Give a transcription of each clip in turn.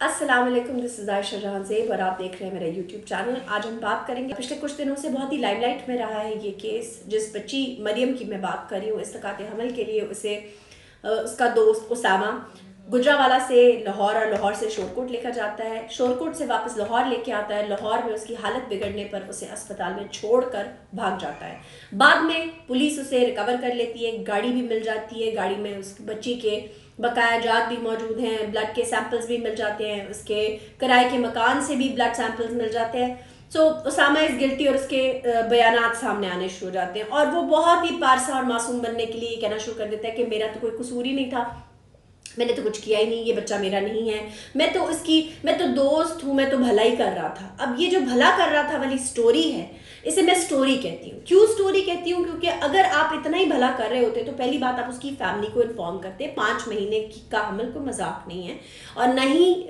अस्सलाम वालेकुम, this is Ayesha जहां ज़ेब और आप देख रहे हैं मेरा यूट्यूब चैनल। आज हम बात करेंगे, पिछले कुछ दिनों से बहुत ही लाइमलाइट में रहा है ये केस। जिस बच्ची मरियम की मैं बात कर रही हूँ, इस्तकात हमल के लिए उसे उसका दोस्त उसामा गुजरावाला से लाहौर और लाहौर से शोरकोट लेकर जाता है। शोरकोट से वापस लाहौर लेके आता है। लाहौर में उसकी हालत बिगड़ने पर उसे अस्पताल में छोड़कर भाग जाता है। बाद में पुलिस उसे रिकवर कर लेती है, गाड़ी भी मिल जाती है। गाड़ी में उस बच्ची के बकाया जात भी मौजूद हैं, ब्लड के सैंपल्स भी मिल जाते हैं, उसके किराए के मकान से भी ब्लड सैंपल्स मिल जाते हैं। सो उसामा इज गिल्टी और उसके बयानात सामने आने शुरू हो जाते हैं और वो बहुत ही पारसा और मासूम बनने के लिए कहना शुरू कर देता है कि मेरा तो कोई कसूर ही नहीं था, मैंने तो कुछ किया ही नहीं, ये बच्चा मेरा नहीं है, मैं तो दोस्त हूँ, मैं तो भला ही कर रहा था। अब ये जो भला कर रहा था वाली स्टोरी है, इसे मैं स्टोरी कहती हूँ। क्यों स्टोरी कहती हूँ? क्योंकि अगर आप इतना ही भला कर रहे होते तो पहली बात आप उसकी फैमिली को इन्फॉर्म करते। 5 महीने का हमल कोई मजाक नहीं है, और न ही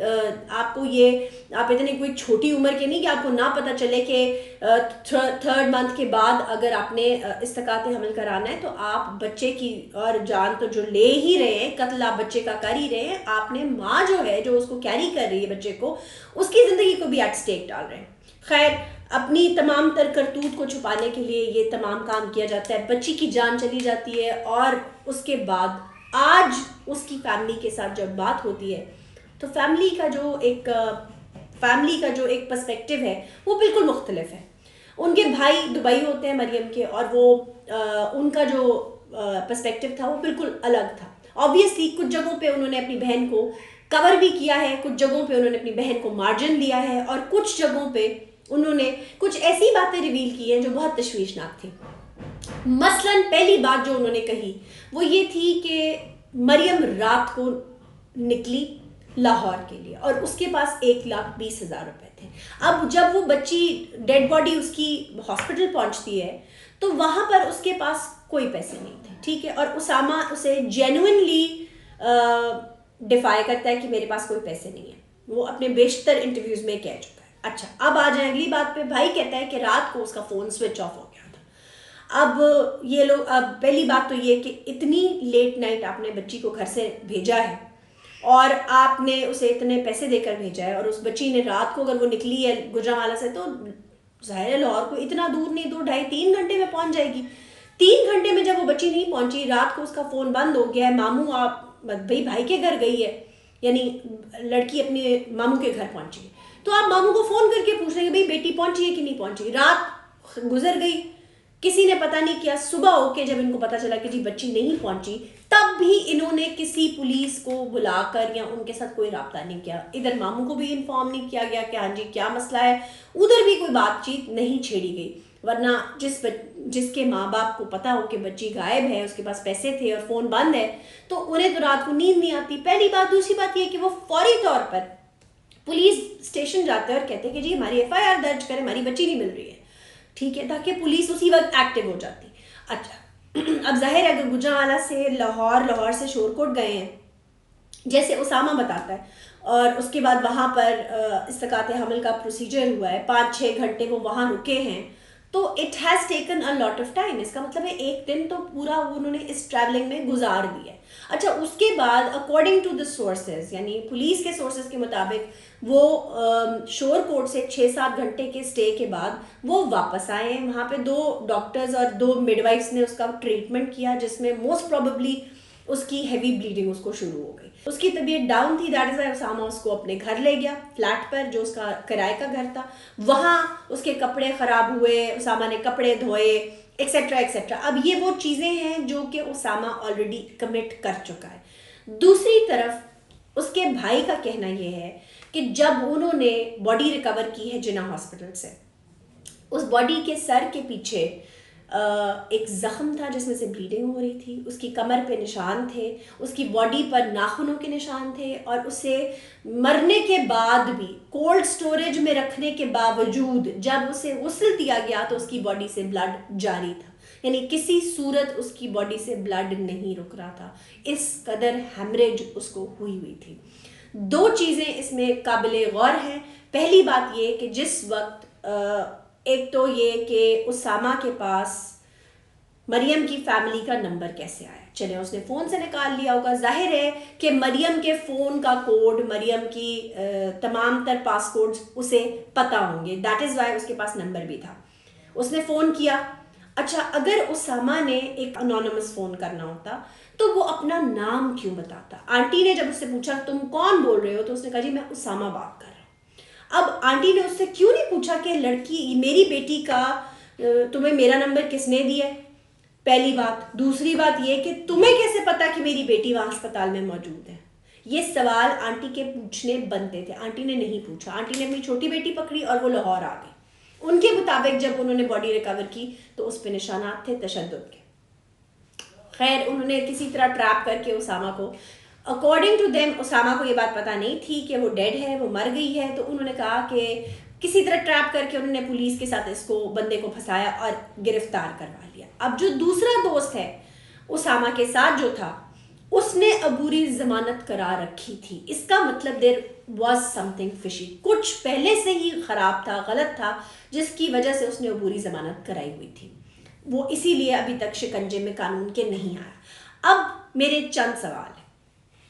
आपको ये, आप इतने कोई छोटी उम्र के नहीं कि आपको ना पता चले कि थर्ड मंथ के बाद अगर आपने इस्तकात हमल कराना है तो आप बच्चे की और जान तो जो ले ही रहे हैं, कत्ल आप बच्चे का कर ही रहे हैं, आपने माँ जो है जो उसको कैरी कर रही है बच्चे को, उसकी ज़िंदगी को भी एट स्टेक डाल रहे हैं। खैर, अपनी तमाम तर करतूत को छुपाने के लिए ये तमाम काम किया जाता है। बच्ची की जान चली जाती है और उसके बाद आज उसकी फैमिली के साथ जब बात होती है तो फैमिली का जो एक पर्सपेक्टिव है वो बिल्कुल मुख्तलिफ है। उनके भाई दुबई होते हैं मरियम के, और वो उनका जो पर्सपेक्टिव था वो बिल्कुल अलग था। ऑब्वियसली कुछ जगहों पे उन्होंने अपनी बहन को कवर भी किया है, कुछ जगहों पे उन्होंने अपनी बहन को मार्जिन लिया है, और कुछ जगहों पे उन्होंने कुछ ऐसी बातें रिवील की हैं जो बहुत तशवीशनाक थी। मसलन पहली बात जो उन्होंने कही वो ये थी कि मरियम रात को निकली लाहौर के लिए और उसके पास 1,20,000 रुपए थे। अब जब वो बच्ची डेड बॉडी उसकी हॉस्पिटल पहुंचती है तो वहां पर उसके पास कोई पैसे नहीं थे, ठीक है। और उसामा उसे जेन्युइनली डिफाई करता है कि मेरे पास कोई पैसे नहीं है, वो अपने बेशतर इंटरव्यूज में कह चुका है। अच्छा, अब आ जाए अगली बात पे। भाई कहता है कि रात को उसका फोन स्विच ऑफ हो गया था। अब ये लोग, अब पहली बात तो ये कि इतनी लेट नाइट आपने बच्ची को घर से भेजा है और आपने उसे इतने पैसे देकर भेजा है, और उस बच्ची ने रात को, अगर वो निकली है गुजरांवाला से तो जाहिर है लाहौर को इतना दूर नहीं, 2 ढाई 3 घंटे में पहुंच जाएगी। 3 घंटे में जब वो बच्ची नहीं पहुंची, रात को उसका फोन बंद हो गया है, मामू आप भाई के घर गई है, यानी लड़की अपने मामू के घर पहुंची है, तो आप मामू को फोन करके पूछ रहे हैं भाई बेटी पहुंची है कि नहीं पहुंची। रात गुजर गई, किसी ने पता नहीं किया। सुबह होके जब इनको पता चला कि जी बच्ची नहीं पहुंची, तब भी इन्होंने किसी पुलिस को बुलाकर या उनके साथ कोई राब्ता नहीं किया। इधर मामू को भी इन्फॉर्म नहीं किया गया कि हाँ जी क्या मसला है, उधर भी कोई बातचीत नहीं छेड़ी गई। वरना जिसके माँ बाप को पता हो कि बच्ची गायब है, उसके पास पैसे थे और फोन बंद है, तो उन्हें तो रात को नींद नहीं आती, पहली बात। दूसरी बात यह कि वो फौरी तौर पर पुलिस स्टेशन जाते हैं और कहते हैं कि जी हमारी FIR दर्ज करें, हमारी बच्ची नहीं मिल रही है, ठीक है, ताकि पुलिस उसी वक्त एक्टिव हो जाती। अच्छा, अब जाहिर है अगर गुजरांवाला से लाहौर, लाहौर से शोरकोट गए हैं जैसे उसामा बताता है, और उसके बाद वहाँ पर इस्तकात हमल का प्रोसीजर हुआ है, 5-6 घंटे वो वहाँ रुके हैं, तो it has taken a lot of time. इसका मतलब है एक दिन तो पूरा उन्होंने इस ट्रैवलिंग में गुजार दिया है। अच्छा, उसके बाद अकॉर्डिंग टू द सोर्सेज, यानी पुलिस के सोर्सेज के मुताबिक वो शोरकोट से 6-7 घंटे के स्टे के बाद वो वापस आए हैं। वहाँ पे 2 डॉक्टर्स और 2 मिडवाइफ्स ने उसका ट्रीटमेंट किया, जिसमें मोस्ट प्रोबेबली उसकी हैवी ब्लीडिंग उसको शुरू हो गई। उसकी तबीयत डाउन थी, दैट इज उसामा उसको अपने घर ले गया, फ्लैट पर जो उसका किराए का घर था। वहाँ उसके कपड़े ख़राब हुए, उसामा ने कपड़े धोए, एक्सेट्रा एक्सेट्रा। अब ये वो चीज़ें हैं जो कि उसामा ऑलरेडी कमिट कर चुका है। दूसरी तरफ उसके भाई का कहना यह है कि जब उन्होंने बॉडी रिकवर की है जिन्ना हॉस्पिटल से, उस बॉडी के सर के पीछे एक ज़ख्म था जिसमें से ब्लीडिंग हो रही थी, उसकी कमर पे निशान थे, उसकी बॉडी पर नाखूनों के निशान थे, और उसे मरने के बाद भी कोल्ड स्टोरेज में रखने के बावजूद जब उसे गुस्ल दिया गया तो उसकी बॉडी से ब्लड जारी था, यानी किसी सूरत उसकी बॉडी से ब्लड नहीं रुक रहा था। इस कदर हेमरेज उसको हुई थी। 2 चीज़ें इसमें काबिले गौर हैं। पहली बात ये कि जिस वक्त एक तो ये कि उसामा के पास मरियम की फैमिली का नंबर कैसे आया, चले उसने फ़ोन से निकाल लिया होगा। जाहिर है कि मरियम के फ़ोन का कोड, मरियम की तमाम तर पासकोड्स उसे पता होंगे, दैट इज़ वाई उसके पास नंबर भी था। उसने फ़ोन किया। अच्छा, अगर उसामा ने एक अनोनिमस फ़ोन करना होता तो वो अपना नाम क्यों बताता? आंटी ने जब उससे पूछा तुम कौन बोल रहे हो, तो उसने कहा जी मैं उसामा बात कर रहा हूँ। अब आंटी ने उससे क्यों नहीं पूछा कि लड़की मेरी बेटी का तुम्हें मेरा नंबर किसने दिया है? पहली बात। दूसरी बात ये कि तुम्हें कैसे पता कि मेरी बेटी वहां अस्पताल में मौजूद है? ये सवाल आंटी के पूछने बनते थे। आंटी ने नहीं पूछा। आंटी ने अपनी छोटी बेटी पकड़ी और वो लाहौर आ गई। उनके मुताबिक जब उन्होंने बॉडी रिकवर की तो उस पर निशानात थे तशद्दुद के। खैर, उन्होंने किसी तरह ट्रैप करके उसामा को, अकॉर्डिंग टू देम उसामा को ये बात पता नहीं थी कि वो डेड है, वो मर गई है, तो उन्होंने कहा कि किसी तरह ट्रैप करके उन्होंने पुलिस के साथ इसको बंदे को फंसाया और गिरफ्तार करवा लिया। अब जो दूसरा दोस्त है उसामा के साथ जो था, उसने अबूरी जमानत करा रखी थी। इसका मतलब देयर वाज समथिंग फिशी, कुछ पहले से ही खराब था, गलत था, जिसकी वजह से उसने अबूरी जमानत कराई हुई थी। वो इसीलिए अभी तक शिकंजे में कानून के नहीं आया। अब मेरे चंद सवाल है।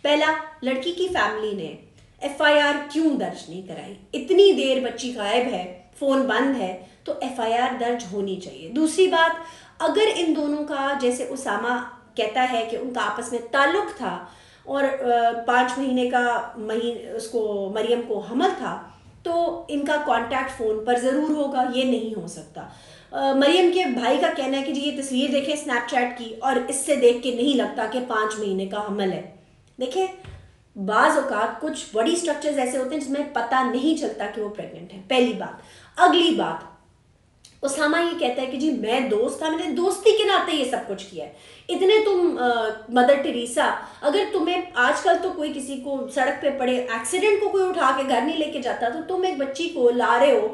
पहला, लड़की की फैमिली ने एफआईआर क्यों दर्ज नहीं कराई? इतनी देर बच्ची गायब है, फोन बंद है, तो एफआईआर दर्ज होनी चाहिए। दूसरी बात, अगर इन दोनों का, जैसे उसामा कहता है कि उनका आपस में ताल्लुक था और 5 महीने का उसको मरियम को हमल था, तो इनका कांटेक्ट फ़ोन पर ज़रूर होगा। ये नहीं हो सकता। मरियम के भाई का कहना है कि जी ये तस्वीर देखें स्नैपचैट की और इससे देख के नहीं लगता कि 5 महीने का हमल है। देखें, बाज़ औक़ात कुछ बॉडी स्ट्रक्चर्स ऐसे होते हैं जिसमें पता नहीं चलता कि वो प्रेग्नेंट है। पहली बात। अगली बात, उसामा ये कहता है कि जी मैं दोस्त था, मैंने दोस्ती के नाते ये सब कुछ किया है। इतने तुम मदर टेरेसा, अगर तुम्हें आजकल तो कोई किसी को सड़क पे पड़े एक्सीडेंट को कोई उठा के घर नहीं लेके जाता, तो तुम एक बच्ची को ला रहे हो,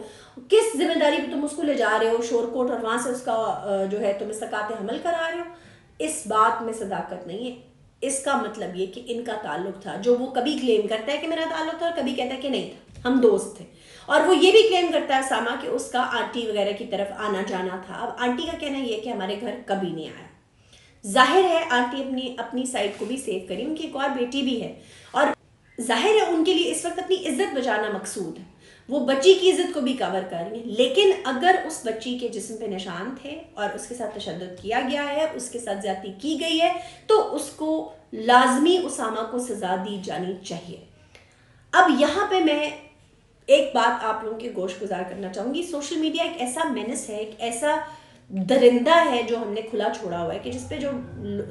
किस जिम्मेदारी पे तुम उसको ले जा रहे हो शोरकोट, और वहां से उसका जो है तुम सकाते हमल करा रहे हो? इस बात में सदाकत नहीं है। इसका मतलब ये कि इनका ताल्लुक था, जो वो कभी क्लेम करता है कि मेरा ताल्लुक था और कभी कहता है कि नहीं था, हम दोस्त थे। और वो ये भी क्लेम करता है सामा कि उसका आंटी वगैरह की तरफ आना जाना था। अब आंटी का कहना ये कि हमारे घर कभी नहीं आया। जाहिर है आंटी अपनी अपनी साइड को भी सेव करी, उनकी एक और बेटी भी है, और जाहिर है उनके लिए इस वक्त अपनी इज्जत बचाना मकसूद है। वो बच्ची की इज्जत को भी कवर कर रही है। लेकिन अगर उस बच्ची के जिस्म पे निशान थे और उसके साथ तशद्दुद किया गया है, उसके साथ ज्यादती की गई है, तो उसको लाजमी उसामा को सजा दी जानी चाहिए। अब यहाँ पे मैं एक बात आप लोगों के गोश गुजार करना चाहूंगी। सोशल मीडिया एक ऐसा मेनस है, एक ऐसा दरिंदा है जो हमने खुला छोड़ा हुआ है कि जिसपे जो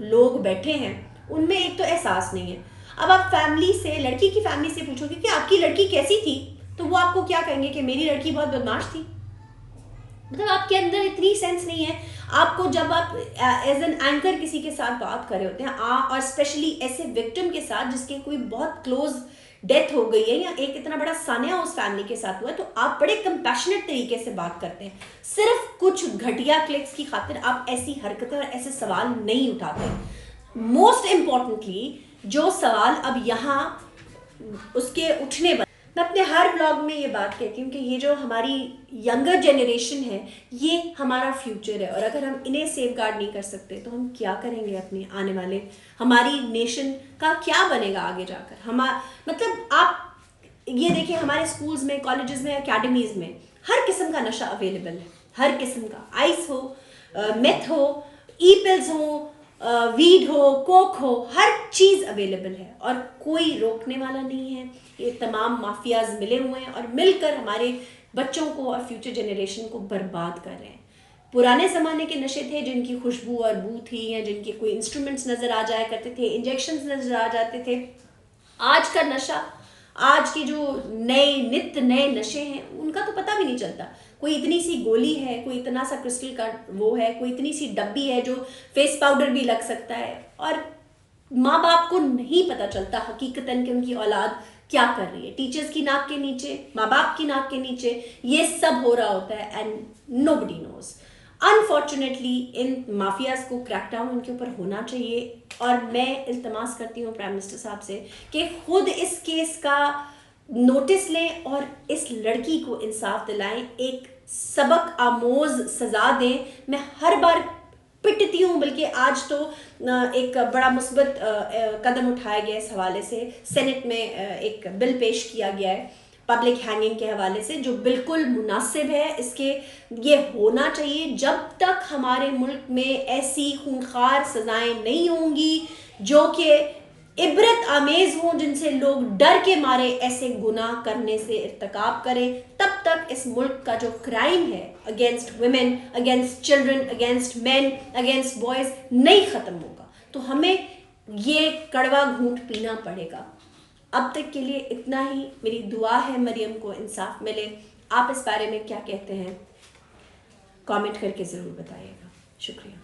लोग बैठे हैं उनमें एक तो एहसास नहीं है। अब आप फैमिली से, लड़की की फैमिली से पूछोगे कि आपकी लड़की कैसी थी, तो वो आपको क्या कहेंगे कि मेरी लड़की बहुत बदमाश थी। मतलब आपके अंदर इतनी सेंस नहीं है। आपको जब आप एज एन एंकर किसी के साथ बात कर रहे होते हैं, और स्पेशली ऐसे विक्टिम के साथ जिसके कोई बहुत क्लोज डेथ हो गई है या एक इतना बड़ा सान्या उस फैमिली के साथ हुआ है, तो आप बड़े कंपैशनेट तरीके से बात करते हैं। सिर्फ कुछ घटिया क्लिक्स की खातिर आप ऐसी हरकतें और ऐसे सवाल नहीं उठाते। मोस्ट इंपॉर्टेंटली जो सवाल अब यहाँ उसके उठने पर, मैं अपने हर ब्लॉग में ये बात कहती हूँ कि ये जो हमारी यंगर जनरेशन है, ये हमारा फ्यूचर है, और अगर हम इन्हें सेफ गार्ड नहीं कर सकते तो हम क्या करेंगे अपने आने वाले, हमारी नेशन का क्या बनेगा आगे जाकर। मतलब आप ये देखिए, हमारे स्कूल्स में, कॉलेजेस में, एकेडमीज में हर किस्म का नशा अवेलेबल है, हर किस्म का। आइस हो, मेथ हो, ई पिल्स हो, वीड हो, कोक हो, हर चीज़ अवेलेबल है और कोई रोकने वाला नहीं है। ये तमाम माफियाज मिले हुए हैं और मिलकर हमारे बच्चों को और फ्यूचर जनरेशन को बर्बाद कर रहे हैं। पुराने ज़माने के नशे थे जिनकी खुशबू और बू थी, या जिनके कोई इंस्ट्रूमेंट्स नज़र आ जाया करते थे, इंजेक्शंस नज़र आ जाते थे। आज का नशा, आज के जो नित्य नए नशे हैं, उनका तो पता भी नहीं चलता। कोई इतनी सी गोली है, कोई इतना सा क्रिस्टल का वो है, कोई इतनी सी डब्बी है जो फेस पाउडर भी लग सकता है, और माँ बाप को नहीं पता चलता हकीकतन कि उनकी औलाद क्या कर रही है। टीचर्स की नाक के नीचे, माँ बाप की नाक के नीचे ये सब हो रहा होता है, एंड नोबडी नोज। अनफॉर्चुनेटली इन माफियाज को क्रैकडाउन उनके ऊपर होना चाहिए, और मैं इल्तमास करती हूँ प्राइम मिनिस्टर साहब से कि खुद इस केस का नोटिस लें और इस लड़की को इंसाफ दिलाएं, एक सबक आमोज सजा दें। मैं हर बार पिटती हूँ, बल्कि आज तो एक बड़ा मुस्बत कदम उठाया गया इस हवाले से। सेनेट में एक बिल पेश किया गया है पब्लिक हैंगिंग के हवाले से, जो बिल्कुल मुनासिब है। इसके ये होना चाहिए। जब तक हमारे मुल्क में ऐसी खूंखार सज़ाएं नहीं होंगी जो कि इबरत आमेज हों, जिनसे लोग डर के मारे ऐसे गुनाह करने से इर्तिकाब करें, तब तक इस मुल्क का जो क्राइम है against women, against children, against man, against boys नहीं ख़त्म होगा। तो हमें ये कड़वा घूंट पीना पड़ेगा। अब तक के लिए इतना ही। मेरी दुआ है मरियम को इंसाफ मिले। आप इस बारे में क्या कहते हैं? कमेंट करके ज़रूर बताइएगा। शुक्रिया।